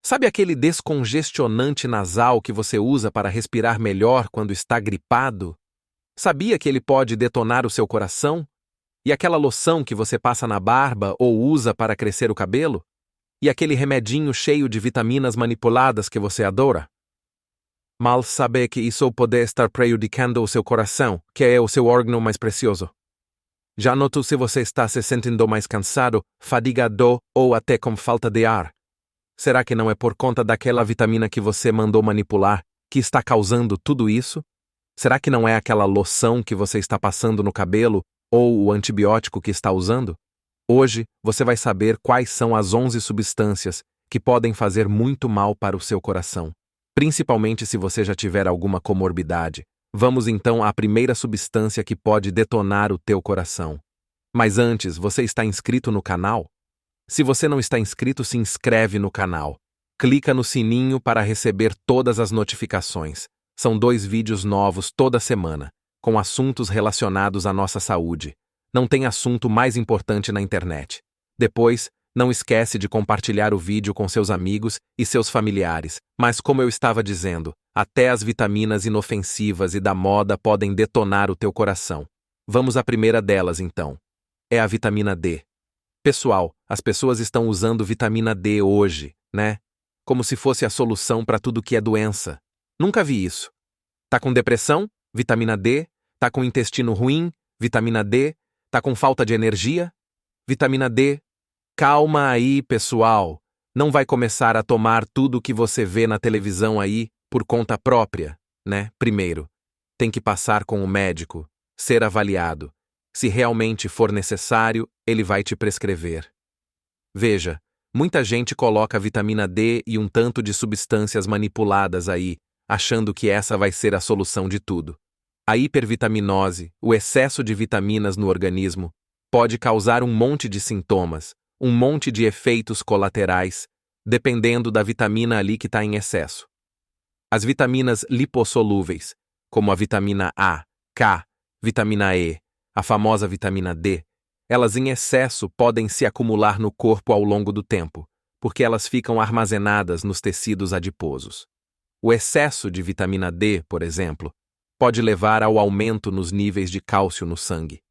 Sabe aquele descongestionante nasal que você usa para respirar melhor quando está gripado? Sabia que ele pode detonar o seu coração? E aquela loção que você passa na barba ou usa para crescer o cabelo? E aquele remedinho cheio de vitaminas manipuladas que você adora? Mal sabe que isso pode estar prejudicando o seu coração, que é o seu órgão mais precioso. Já notou se você está se sentindo mais cansado, fadigado ou até com falta de ar? Será que não é por conta daquela vitamina que você mandou manipular que está causando tudo isso? Será que não é aquela loção que você está passando no cabelo ou o antibiótico que está usando? Hoje, você vai saber quais são as 11 substâncias que podem fazer muito mal para o seu coração, principalmente se você já tiver alguma comorbidade. Vamos então à primeira substância que pode detonar o teu coração. Mas antes, você está inscrito no canal? Se você não está inscrito, se inscreve no canal. Clica no sininho para receber todas as notificações. São 2 vídeos novos toda semana, com assuntos relacionados à nossa saúde. Não tem assunto mais importante na internet. Depois, não esquece de compartilhar o vídeo com seus amigos e seus familiares. Mas como eu estava dizendo, até as vitaminas inofensivas e da moda podem detonar o teu coração. Vamos à primeira delas então. É a vitamina D. Pessoal, as pessoas estão usando vitamina D hoje, né? Como se fosse a solução para tudo que é doença. Nunca vi isso. Tá com depressão? Vitamina D. Tá com intestino ruim? Vitamina D. Tá com falta de energia? Vitamina D. Calma aí, pessoal. Não vai começar a tomar tudo o que você vê na televisão aí por conta própria, né? Primeiro, tem que passar com o médico, ser avaliado. Se realmente for necessário, ele vai te prescrever. Veja, muita gente coloca vitamina D e um tanto de substâncias manipuladas aí, achando que essa vai ser a solução de tudo. A hipervitaminose, o excesso de vitaminas no organismo, pode causar um monte de sintomas, um monte de efeitos colaterais, dependendo da vitamina ali que está em excesso. As vitaminas lipossolúveis, como a vitamina A, K, vitamina E, a famosa vitamina D, elas em excesso podem se acumular no corpo ao longo do tempo, porque elas ficam armazenadas nos tecidos adiposos. O excesso de vitamina D, por exemplo, pode levar ao aumento nos níveis de cálcio no sangue.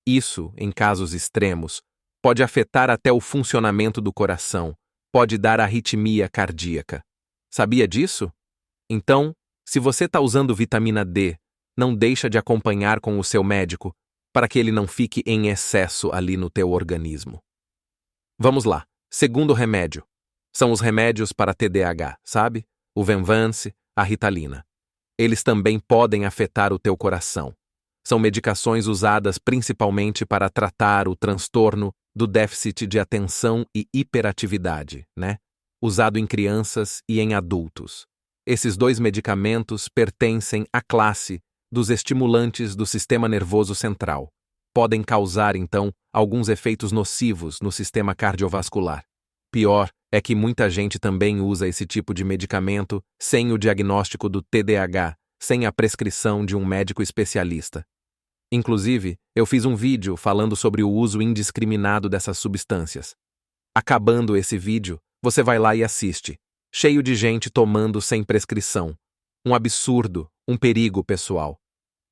Isso, em casos extremos, pode afetar até o funcionamento do coração, pode dar arritmia cardíaca. Sabia disso? Então, se você está usando vitamina D, não deixa de acompanhar com o seu médico, para que ele não fique em excesso ali no teu organismo. Vamos lá. Segundo remédio. São os remédios para TDAH, sabe? O Venvance, a Ritalina. Eles também podem afetar o teu coração. São medicações usadas principalmente para tratar o transtorno do déficit de atenção e hiperatividade, né? Usado em crianças e em adultos. Esses 2 medicamentos pertencem à classe dos estimulantes do sistema nervoso central. Podem causar, então, alguns efeitos nocivos no sistema cardiovascular. Pior é que muita gente também usa esse tipo de medicamento sem o diagnóstico do TDAH, sem a prescrição de um médico especialista. Inclusive, eu fiz um vídeo falando sobre o uso indiscriminado dessas substâncias. Acabando esse vídeo, você vai lá e assiste. Cheio de gente tomando sem prescrição. Um absurdo, um perigo pessoal.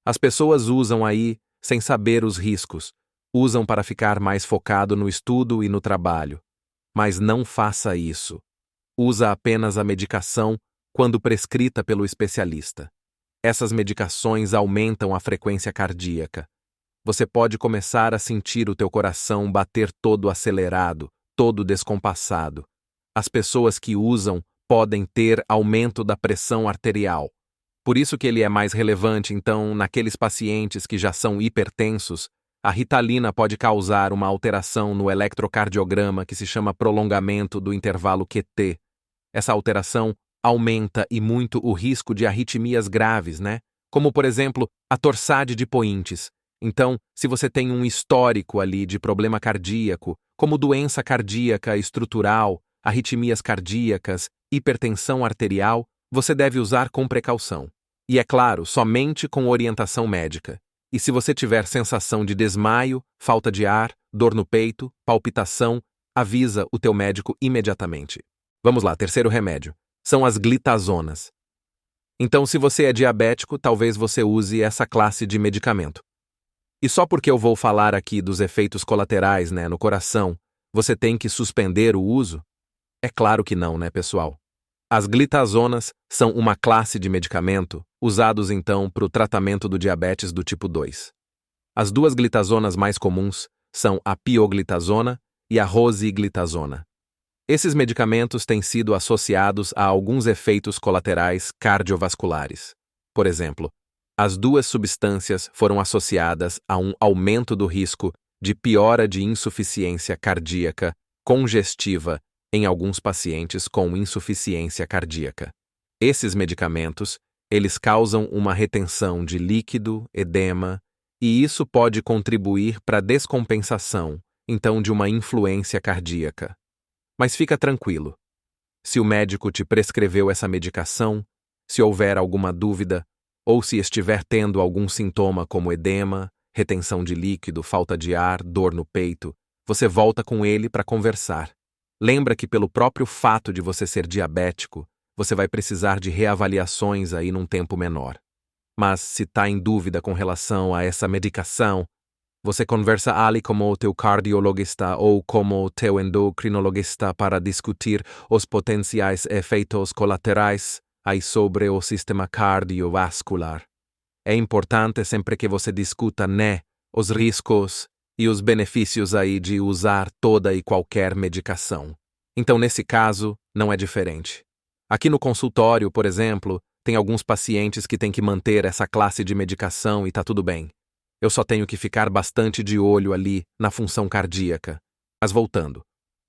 As pessoas usam aí sem saber os riscos. Usam para ficar mais focado no estudo e no trabalho. Mas não faça isso. Usa apenas a medicação quando prescrita pelo especialista. Essas medicações aumentam a frequência cardíaca. Você pode começar a sentir o teu coração bater todo acelerado, todo descompassado. As pessoas que usam podem ter aumento da pressão arterial. Por isso que ele é mais relevante, então, naqueles pacientes que já são hipertensos, a Ritalina pode causar uma alteração no eletrocardiograma que se chama prolongamento do intervalo QT. Essa alteração aumenta e muito o risco de arritmias graves, né? Como, por exemplo, a torsade de Pointes. Então, se você tem um histórico ali de problema cardíaco, como doença cardíaca estrutural, arritmias cardíacas, hipertensão arterial, você deve usar com precaução. E é claro, somente com orientação médica. E se você tiver sensação de desmaio, falta de ar, dor no peito, palpitação, avisa o teu médico imediatamente. Vamos lá, terceiro remédio. São as glitazonas. Então, se você é diabético, talvez você use essa classe de medicamento. E só porque eu vou falar aqui dos efeitos colaterais, no coração, você tem que suspender o uso? É claro que não, pessoal? As glitazonas são uma classe de medicamento usados então para o tratamento do diabetes do tipo 2. As duas glitazonas mais comuns são a pioglitazona e a rosiglitazona. Esses medicamentos têm sido associados a alguns efeitos colaterais cardiovasculares. Por exemplo, as duas substâncias foram associadas a um aumento do risco de piora de insuficiência cardíaca congestiva em alguns pacientes com insuficiência cardíaca. Esses medicamentos, eles causam uma retenção de líquido, edema, e isso pode contribuir para a descompensação, então, de uma influência cardíaca. Mas fica tranquilo. Se o médico te prescreveu essa medicação, se houver alguma dúvida, ou se estiver tendo algum sintoma como edema, retenção de líquido, falta de ar, dor no peito, você volta com ele para conversar. Lembra que pelo próprio fato de você ser diabético, você vai precisar de reavaliações aí num tempo menor. Mas se está em dúvida com relação a essa medicação, você conversa ali com o teu cardiologista ou com o teu endocrinologista para discutir os potenciais efeitos colaterais aí sobre o sistema cardiovascular. É importante sempre que você discuta, os riscos e os benefícios aí de usar toda e qualquer medicação. Então, nesse caso, não é diferente. Aqui no consultório, por exemplo, tem alguns pacientes que têm que manter essa classe de medicação e tá tudo bem. Eu só tenho que ficar bastante de olho ali na função cardíaca. Mas voltando,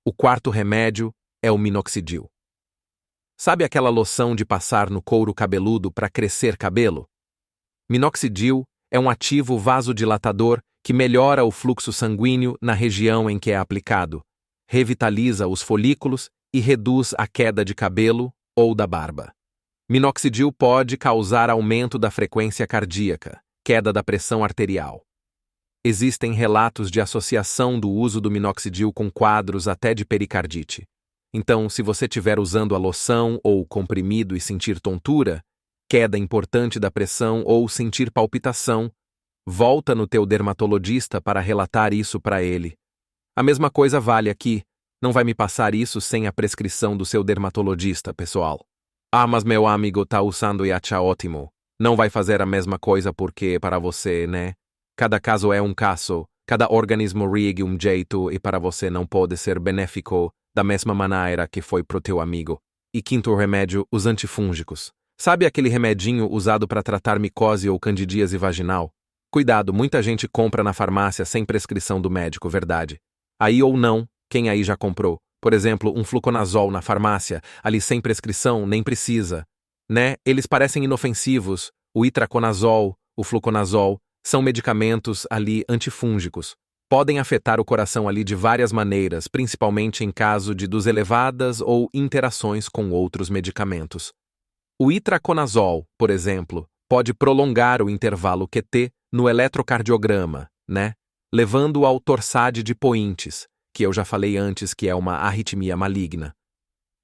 o quarto remédio é o minoxidil. Sabe aquela loção de passar no couro cabeludo para crescer cabelo? Minoxidil é um ativo vasodilatador que melhora o fluxo sanguíneo na região em que é aplicado, revitaliza os folículos e reduz a queda de cabelo ou da barba. Minoxidil pode causar aumento da frequência cardíaca, queda da pressão arterial. Existem relatos de associação do uso do minoxidil com quadros até de pericardite. Então, se você estiver usando a loção ou o comprimido e sentir tontura, queda importante da pressão ou sentir palpitação, volta no teu dermatologista para relatar isso para ele. A mesma coisa vale aqui. Não vai me passar isso sem a prescrição do seu dermatologista, pessoal. Ah, mas meu amigo tá usando e acha ótimo. Não vai fazer a mesma coisa porque para você, Cada caso é um caso, cada organismo reage um jeito e para você não pode ser benéfico da mesma maneira que foi pro teu amigo. E quinto remédio, os antifúngicos. Sabe aquele remedinho usado para tratar micose ou candidíase vaginal? Cuidado, muita gente compra na farmácia sem prescrição do médico, verdade? Aí ou não, quem aí já comprou? Por exemplo, um fluconazol na farmácia, ali sem prescrição, nem precisa. Eles parecem inofensivos. O itraconazol, o fluconazol, são medicamentos ali antifúngicos. Podem afetar o coração ali de várias maneiras, principalmente em caso de doses elevadas ou interações com outros medicamentos. O itraconazol, por exemplo, pode prolongar o intervalo QT no eletrocardiograma, levando ao torsade de Pointes, que eu já falei antes que é uma arritmia maligna.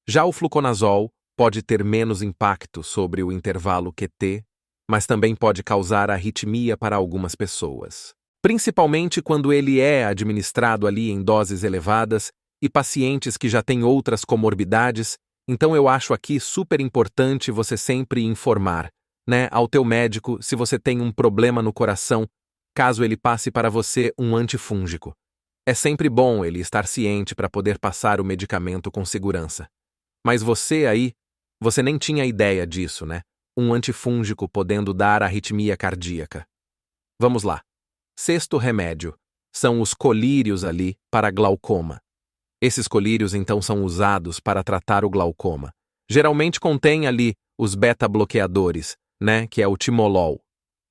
Já o fluconazol pode ter menos impacto sobre o intervalo QT, mas também pode causar arritmia para algumas pessoas, principalmente quando ele é administrado ali em doses elevadas e pacientes que já têm outras comorbidades. Então eu acho aqui super importante você sempre informar, ao teu médico se você tem um problema no coração, caso ele passe para você um antifúngico. É sempre bom ele estar ciente para poder passar o medicamento com segurança. Mas você nem tinha ideia disso, Um antifúngico podendo dar arritmia cardíaca. Vamos lá. Sexto remédio são os colírios ali para glaucoma. Esses colírios então são usados para tratar o glaucoma. Geralmente contém ali os beta-bloqueadores, que é o timolol.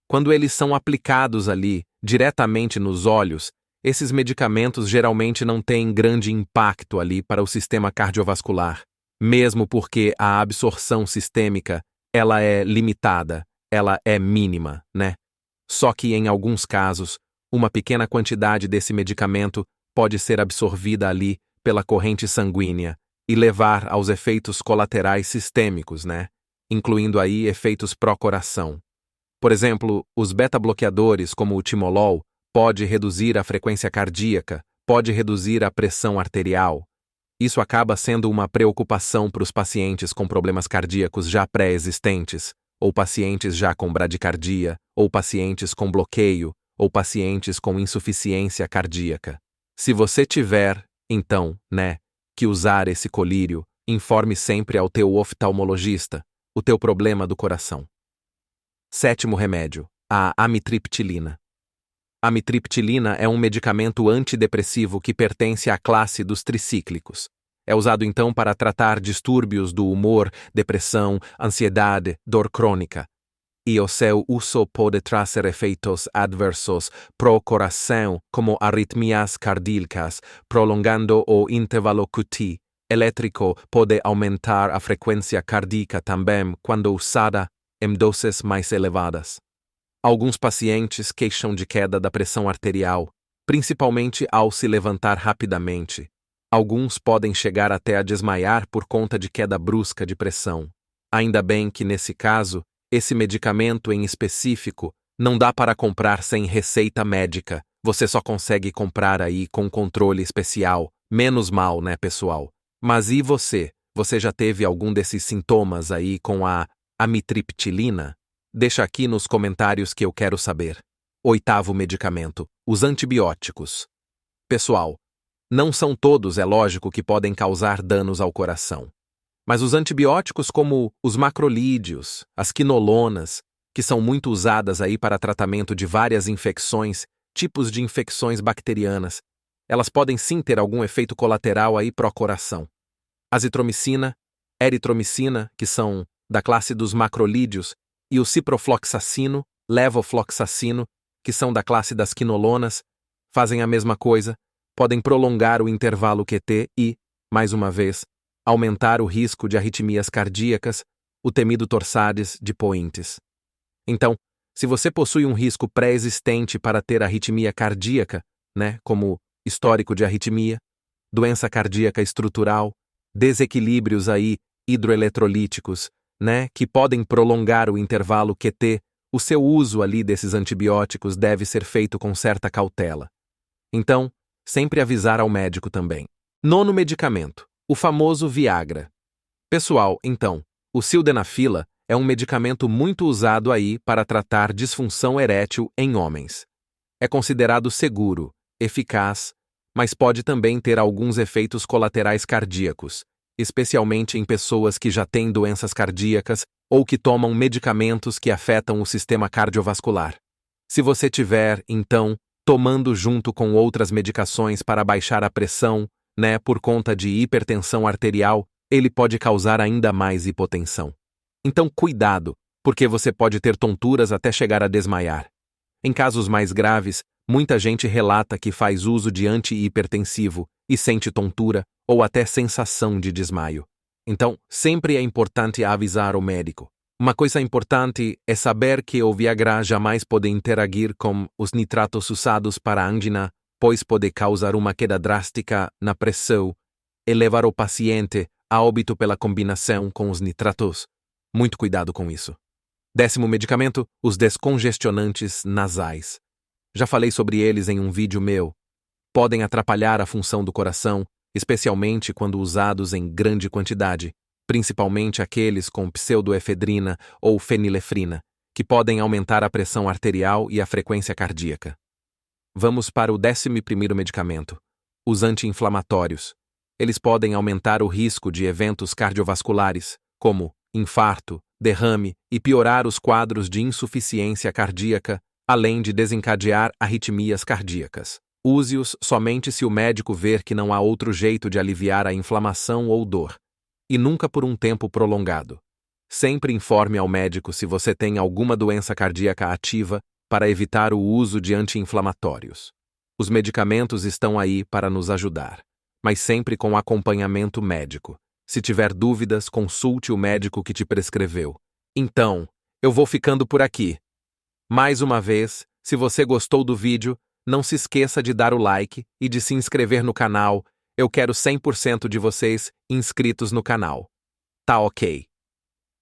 Quando eles são aplicados ali diretamente nos olhos, esses medicamentos geralmente não têm grande impacto ali para o sistema cardiovascular, mesmo porque a absorção sistêmica ela é limitada, ela é mínima, Só que em alguns casos, uma pequena quantidade desse medicamento pode ser absorvida ali pela corrente sanguínea, e levar aos efeitos colaterais sistêmicos, né? Incluindo aí efeitos pró-coração. Por exemplo, os beta-bloqueadores, como o timolol, pode reduzir a frequência cardíaca, pode reduzir a pressão arterial. Isso acaba sendo uma preocupação para os pacientes com problemas cardíacos já pré-existentes, ou pacientes já com bradicardia, ou pacientes com bloqueio, ou pacientes com insuficiência cardíaca. Se você tiver, então, que usar esse colírio, informe sempre ao teu oftalmologista o teu problema do coração. 7º remédio, a amitriptilina. A amitriptilina é um medicamento antidepressivo que pertence à classe dos tricíclicos. É usado então para tratar distúrbios do humor, depressão, ansiedade, dor crônica. E o seu uso pode trazer efeitos adversos pro coração, como arritmias cardíacas, prolongando o intervalo QT. Elétrico pode aumentar a frequência cardíaca também quando usada em doses mais elevadas. Alguns pacientes queixam de queda da pressão arterial, principalmente ao se levantar rapidamente. Alguns podem chegar até a desmaiar por conta de queda brusca de pressão. Ainda bem que, nesse caso, esse medicamento em específico não dá para comprar sem receita médica. Você só consegue comprar aí com controle especial. Menos mal, né, pessoal? Mas e você? Você já teve algum desses sintomas aí com a amitriptilina? Deixa aqui nos comentários que eu quero saber. 8º medicamento, os antibióticos. Pessoal, não são todos, é lógico, que podem causar danos ao coração. Mas os antibióticos como os macrolídeos, as quinolonas, que são muito usadas aí para tratamento de várias infecções, tipos de infecções bacterianas, elas podem sim ter algum efeito colateral aí pró-coração. Azitromicina, eritromicina, que são da classe dos macrolídeos, e o ciprofloxacino, levofloxacino, que são da classe das quinolonas, fazem a mesma coisa, podem prolongar o intervalo QT e, mais uma vez, aumentar o risco de arritmias cardíacas, o temido torsades de Pointes. Então, se você possui um risco pré-existente para ter arritmia cardíaca, como histórico de arritmia, doença cardíaca estrutural, desequilíbrios aí hidroeletrolíticos, que podem prolongar o intervalo QT, o seu uso ali desses antibióticos deve ser feito com certa cautela. Então, sempre avisar ao médico também. 9º medicamento, o famoso Viagra. Pessoal, então, o sildenafila é um medicamento muito usado aí para tratar disfunção erétil em homens. É considerado seguro, eficaz, mas pode também ter alguns efeitos colaterais cardíacos, especialmente em pessoas que já têm doenças cardíacas ou que tomam medicamentos que afetam o sistema cardiovascular. Se você tiver, então, tomando junto com outras medicações para baixar a pressão, por conta de hipertensão arterial, ele pode causar ainda mais hipotensão. Então, cuidado, porque você pode ter tonturas até chegar a desmaiar. Em casos mais graves, muita gente relata que faz uso de antihipertensivo e sente tontura ou até sensação de desmaio. Então, sempre é importante avisar o médico. Uma coisa importante é saber que o Viagra jamais pode interagir com os nitratos usados para angina, pois pode causar uma queda drástica na pressão e levar o paciente a óbito pela combinação com os nitratos. Muito cuidado com isso. 10º medicamento, os descongestionantes nasais. Já falei sobre eles em um vídeo meu. Podem atrapalhar a função do coração, especialmente quando usados em grande quantidade, principalmente aqueles com pseudoefedrina ou fenilefrina, que podem aumentar a pressão arterial e a frequência cardíaca. Vamos para o 11º medicamento, os anti-inflamatórios. Eles podem aumentar o risco de eventos cardiovasculares, como infarto, derrame e piorar os quadros de insuficiência cardíaca, além de desencadear arritmias cardíacas. Use-os somente se o médico ver que não há outro jeito de aliviar a inflamação ou dor, e nunca por um tempo prolongado. Sempre informe ao médico se você tem alguma doença cardíaca ativa para evitar o uso de anti-inflamatórios. Os medicamentos estão aí para nos ajudar, mas sempre com acompanhamento médico. Se tiver dúvidas, consulte o médico que te prescreveu. Então, eu vou ficando por aqui. Mais uma vez, se você gostou do vídeo, não se esqueça de dar o like e de se inscrever no canal. Eu quero 100% de vocês inscritos no canal. Tá ok.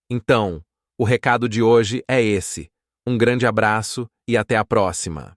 Então, o recado de hoje é esse. Um grande abraço e até a próxima.